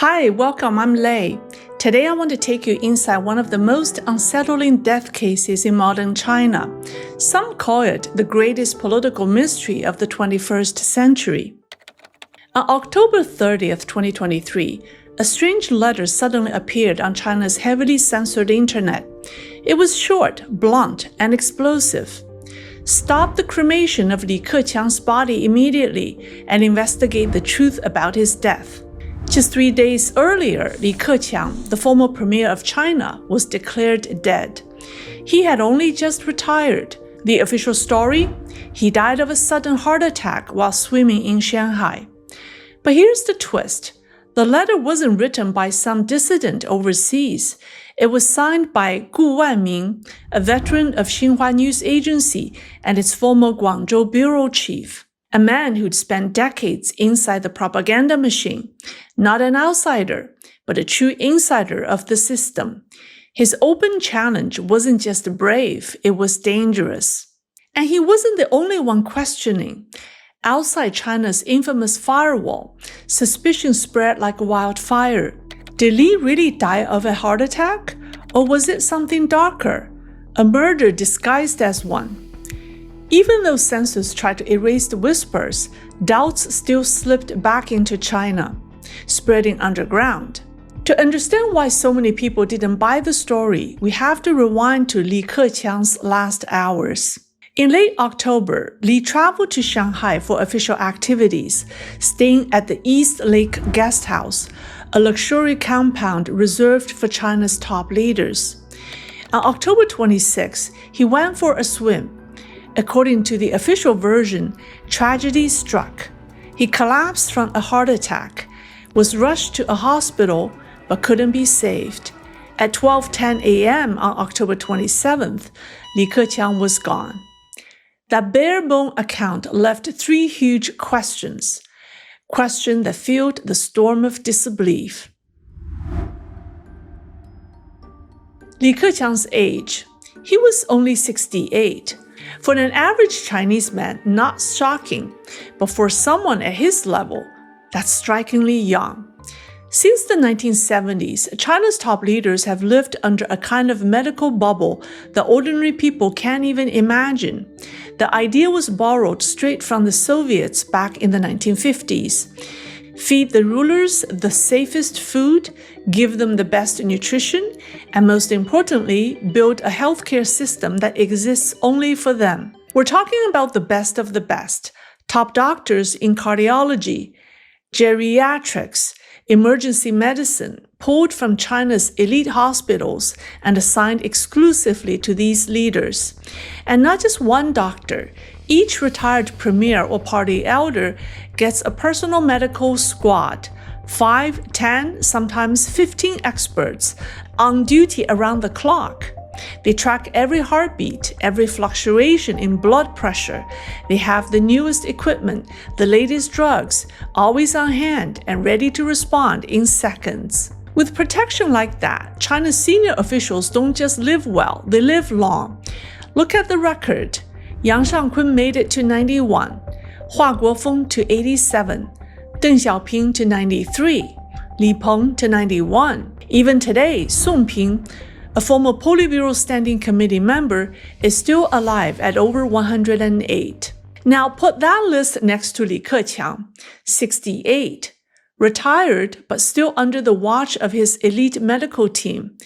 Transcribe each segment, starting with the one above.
Hi, welcome, I'm Lei. Today I want to take you inside one of the most unsettling death cases in modern China. Some call it the greatest political mystery of the 21st century. On October 30th, 2023, a strange letter suddenly appeared on China's heavily censored internet. It was short, blunt, and explosive. Stop the cremation of Li Keqiang's body immediately and investigate the truth about his death. Just 3 days earlier, Li Keqiang, the former premier of China, was declared dead. He had only just retired. The official story? He died of a sudden heart attack while swimming in Shanghai. But here's the twist. The letter wasn't written by some dissident overseas. It was signed by Gu Wanming, a veteran of Xinhua News Agency and its former Guangzhou bureau chief. A man who'd spent decades inside the propaganda machine, not an outsider, but a true insider of the system. His open challenge wasn't just brave, it was dangerous. And he wasn't the only one questioning. Outside China's infamous firewall, suspicion spread like wildfire. Did Li really die of a heart attack? Or was it something darker? A murder disguised as one? Even though censors tried to erase the whispers, doubts still slipped back into China, spreading underground. To understand why so many people didn't buy the story, we have to rewind to Li Keqiang's last hours. In late October, Li traveled to Shanghai for official activities, staying at the East Lake Guest House, a luxury compound reserved for China's top leaders. On October 26, he went for a swim. According to the official version, tragedy struck. He collapsed from a heart attack, was rushed to a hospital, but couldn't be saved. At 12:10 a.m. on October 27th, Li Keqiang was gone. That bare-bone account left three huge questions that fueled the storm of disbelief. Li Keqiang's age. He was only 68. For an average Chinese man, not shocking, but for someone at his level, that's strikingly young. Since the 1970s, China's top leaders have lived under a kind of medical bubble that ordinary people can't even imagine. The idea was borrowed straight from the Soviets back in the 1950s. Feed the rulers the safest food, give them the best nutrition, and most importantly, build a healthcare system that exists only for them. We're talking about the best of the best, top doctors in cardiology, geriatrics, emergency medicine, pulled from China's elite hospitals and assigned exclusively to these leaders. And not just one doctor. Each retired premier or party elder gets a personal medical squad, 5, 10, sometimes 15 experts on duty around the clock. They track every heartbeat, every fluctuation in blood pressure. They have the newest equipment, the latest drugs, always on hand and ready to respond in seconds. With protection like that, China's senior officials don't just live well, they live long. Look at the record. Yang Shangkun made it to 91, Hua Guofeng to 87, Deng Xiaoping to 93, Li Peng to 91. Even today, Song Ping, a former Politburo Standing Committee member, is still alive at over 108. Now put that list next to Li Keqiang, 68, retired but still under the watch of his elite medical team.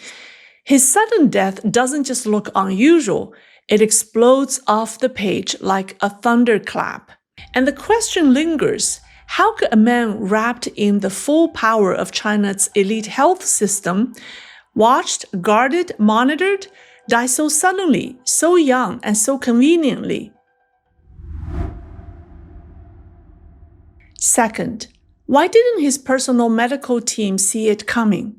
His sudden death doesn't just look unusual, it explodes off the page like a thunderclap. And the question lingers, how could a man wrapped in the full power of China's elite health system, watched, guarded, monitored, die so suddenly, so young, and so conveniently? Second, why didn't his personal medical team see it coming?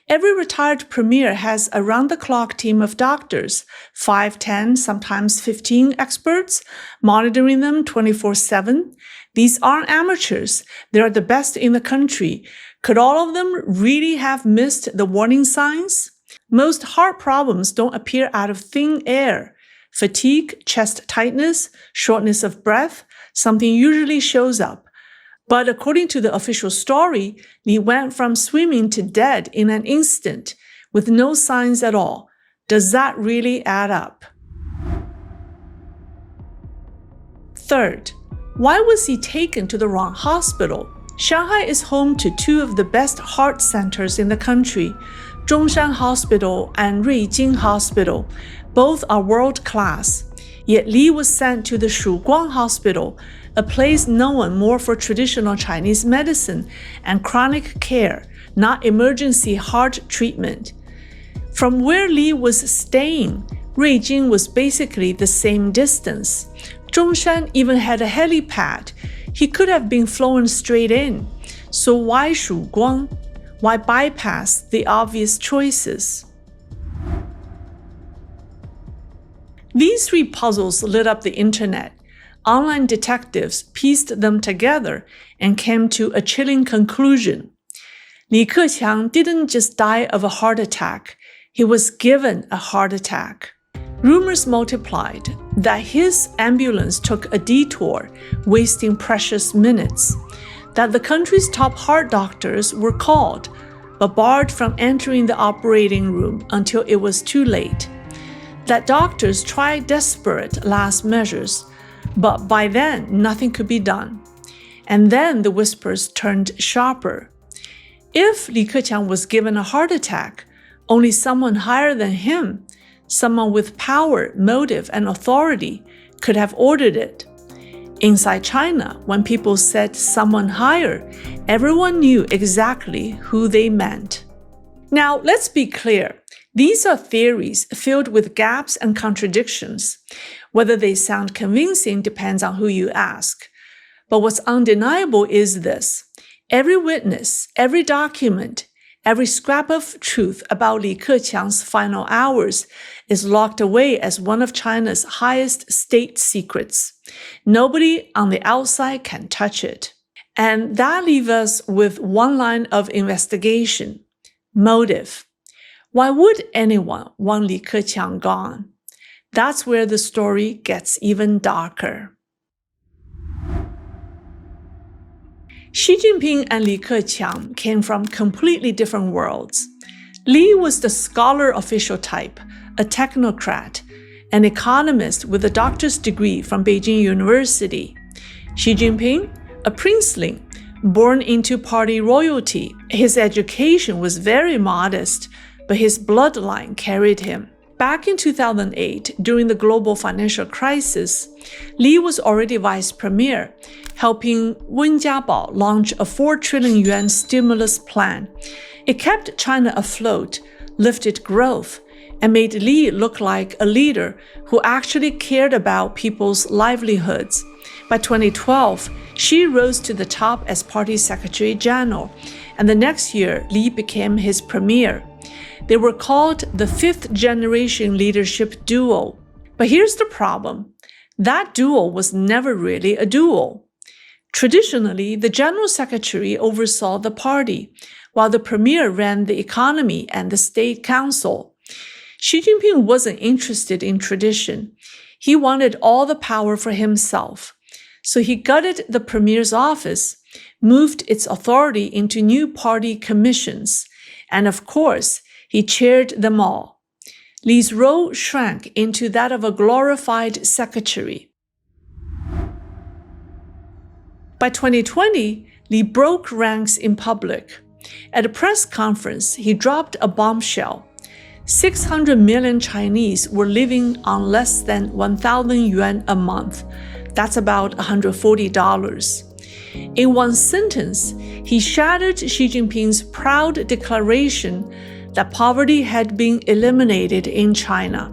Every retired premier has a round-the-clock team of doctors, 5, 10, sometimes 15 experts, monitoring them 24/7. These aren't amateurs. They are the best in the country. Could all of them really have missed the warning signs? Most heart problems don't appear out of thin air. Fatigue, chest tightness, shortness of breath, something usually shows up. But according to the official story, Li went from swimming to dead in an instant, with no signs at all. Does that really add up? Third, why was he taken to the wrong hospital? Shanghai is home to two of the best heart centers in the country, Zhongshan Hospital and Ruijin Hospital. Both are world-class. Yet Li was sent to the Shuguang Hospital, a place known more for traditional Chinese medicine and chronic care, not emergency heart treatment. From where Li was staying, Ruijin was basically the same distance. Zhongshan even had a helipad. He could have been flown straight in. So why Shuguang? Why bypass the obvious choices? These three puzzles lit up the internet. Online detectives pieced them together and came to a chilling conclusion. Li Keqiang didn't just die of a heart attack. He was given a heart attack. Rumors multiplied that his ambulance took a detour, wasting precious minutes, that the country's top heart doctors were called, but barred from entering the operating room until it was too late, that doctors tried desperate last measures, but by then nothing could be done. And then the whispers turned sharper. If Li Keqiang was given a heart attack, only someone higher than him, someone with power, motive, and authority, could have ordered it. Inside China, when people said someone higher, everyone knew exactly who they meant. Now, let's be clear. These are theories filled with gaps and contradictions. Whether they sound convincing depends on who you ask. But what's undeniable is this. Every witness, every document, every scrap of truth about Li Keqiang's final hours is locked away as one of China's highest state secrets. Nobody on the outside can touch it. And that leaves us with one line of investigation: motive. Why would anyone want Li Keqiang gone? That's where the story gets even darker. Xi Jinping and Li Keqiang came from completely different worlds. Li was the scholar official type, a technocrat, an economist with a doctor's degree from Beijing University. Xi Jinping, a princeling, born into party royalty. His education was very modest, but his bloodline carried him. Back in 2008, during the global financial crisis, Li was already vice premier, helping Wen Jiabao launch a 4 trillion yuan stimulus plan. It kept China afloat, lifted growth, and made Li look like a leader who actually cared about people's livelihoods. By 2012, Xi rose to the top as party secretary general, and the next year, Li became his premier. They were called the fifth-generation leadership duo. But here's the problem. That duo was never really a duo. Traditionally, the general secretary oversaw the party, while the premier ran the economy and the state council. Xi Jinping wasn't interested in tradition. He wanted all the power for himself. So he gutted the premier's office, moved its authority into new party commissions, and of course, he chaired them all. Li's role shrank into that of a glorified secretary. By 2020, Li broke ranks in public. At a press conference, he dropped a bombshell. 600 million Chinese were living on less than 1,000 yuan a month. That's about $140. In one sentence, he shattered Xi Jinping's proud declaration that poverty had been eliminated in China.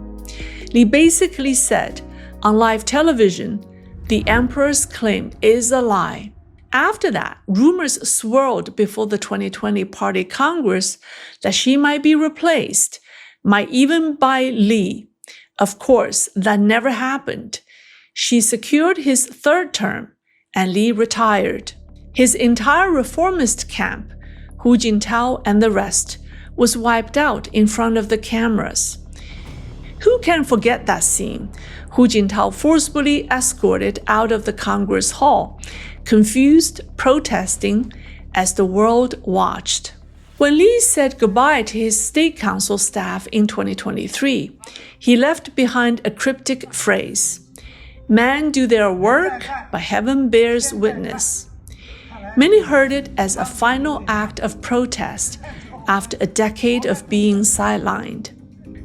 Li basically said, on live television, the emperor's claim is a lie. After that, rumors swirled before the 2020 Party Congress that she might be replaced, might even by Li. Of course, that never happened. She secured his third term, and Li retired. His entire reformist camp, Hu Jintao and the rest, was wiped out in front of the cameras. Who can forget that scene? Hu Jintao forcibly escorted out of the Congress Hall, confused, protesting, as the world watched. When Li said goodbye to his State Council staff in 2023, he left behind a cryptic phrase, "Men do their work, but heaven bears witness." Many heard it as a final act of protest after a decade of being sidelined.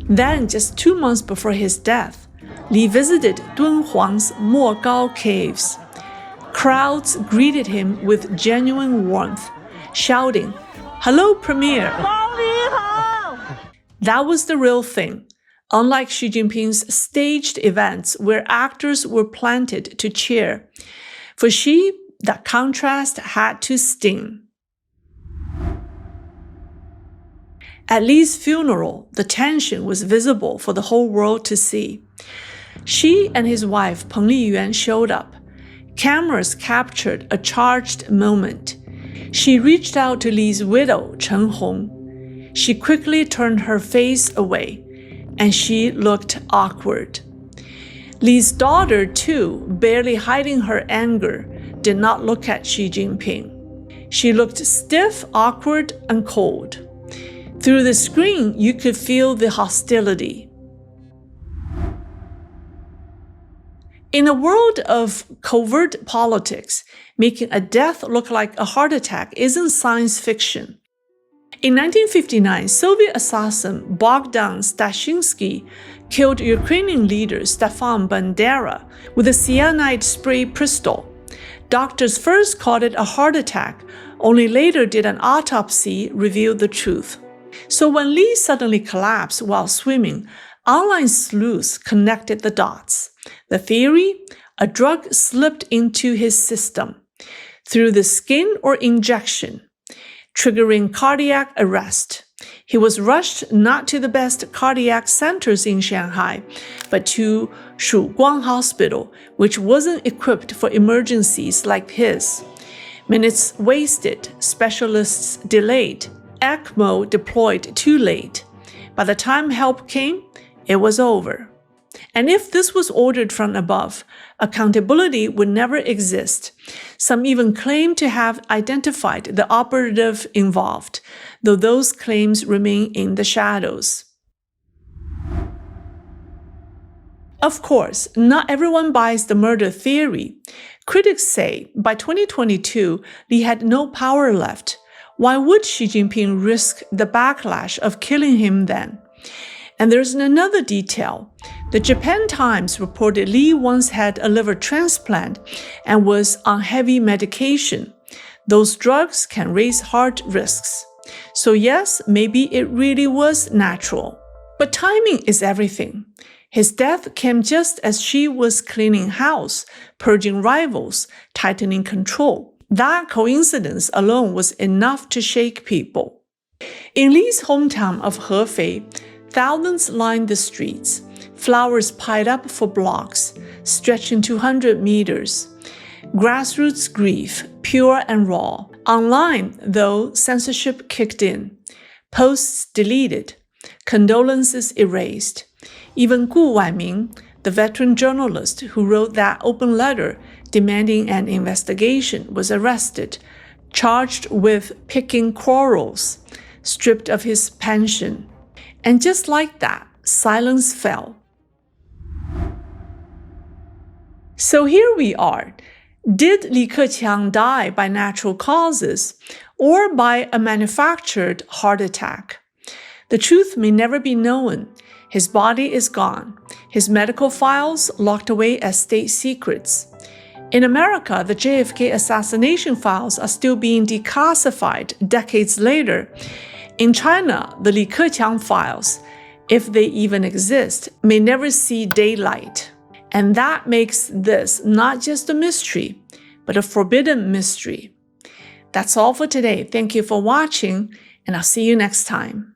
Then, just 2 months before his death, Li visited Dunhuang's Mogao caves. Crowds greeted him with genuine warmth, shouting, "Hello, Premier!" That was the real thing, unlike Xi Jinping's staged events where actors were planted to cheer. For Xi, that contrast had to sting. At Li's funeral, the tension was visible for the whole world to see. Xi and his wife Peng Liyuan showed up. Cameras captured a charged moment. She reached out to Li's widow, Chen Hong. She quickly turned her face away, and she looked awkward. Li's daughter, too, barely hiding her anger, did not look at Xi Jinping. She looked stiff, awkward, and cold. Through the screen, you could feel the hostility. In a world of covert politics, making a death look like a heart attack isn't science fiction. In 1959, Soviet assassin Bogdan Stashinsky killed Ukrainian leader Stefan Bandera with a cyanide spray pistol. Doctors first called it a heart attack, only later did an autopsy reveal the truth. So when Li suddenly collapsed while swimming, online sleuths connected the dots. The theory? A drug slipped into his system through the skin or injection, triggering cardiac arrest. He was rushed not to the best cardiac centers in Shanghai, but to Shuguang Hospital, which wasn't equipped for emergencies like his. Minutes wasted, specialists delayed, ECMO deployed too late. By the time help came, it was over. And if this was ordered from above, accountability would never exist. Some even claim to have identified the operative involved, though those claims remain in the shadows. Of course, not everyone buys the murder theory. Critics say by 2022, Li had no power left. Why would Xi Jinping risk the backlash of killing him then? And there's another detail. The Japan Times reported Li once had a liver transplant and was on heavy medication. Those drugs can raise heart risks. So yes, maybe it really was natural. But timing is everything. His death came just as Xi was cleaning house, purging rivals, tightening control. That coincidence alone was enough to shake people. In Li's hometown of Hefei, thousands lined the streets, flowers piled up for blocks, stretching 200 meters. Grassroots grief, pure and raw. Online, though, censorship kicked in. Posts deleted, condolences erased. Even Gu Wanming, the veteran journalist who wrote that open letter demanding an investigation, was arrested, charged with picking quarrels, stripped of his pension. And just like that, silence fell. So here we are. Did Li Keqiang die by natural causes or by a manufactured heart attack? The truth may never be known. His body is gone, his medical files locked away as state secrets. In America, the JFK assassination files are still being declassified decades later. In China, the Li Keqiang files, if they even exist, may never see daylight. And that makes this not just a mystery, but a forbidden mystery. That's all for today. Thank you for watching, and I'll see you next time.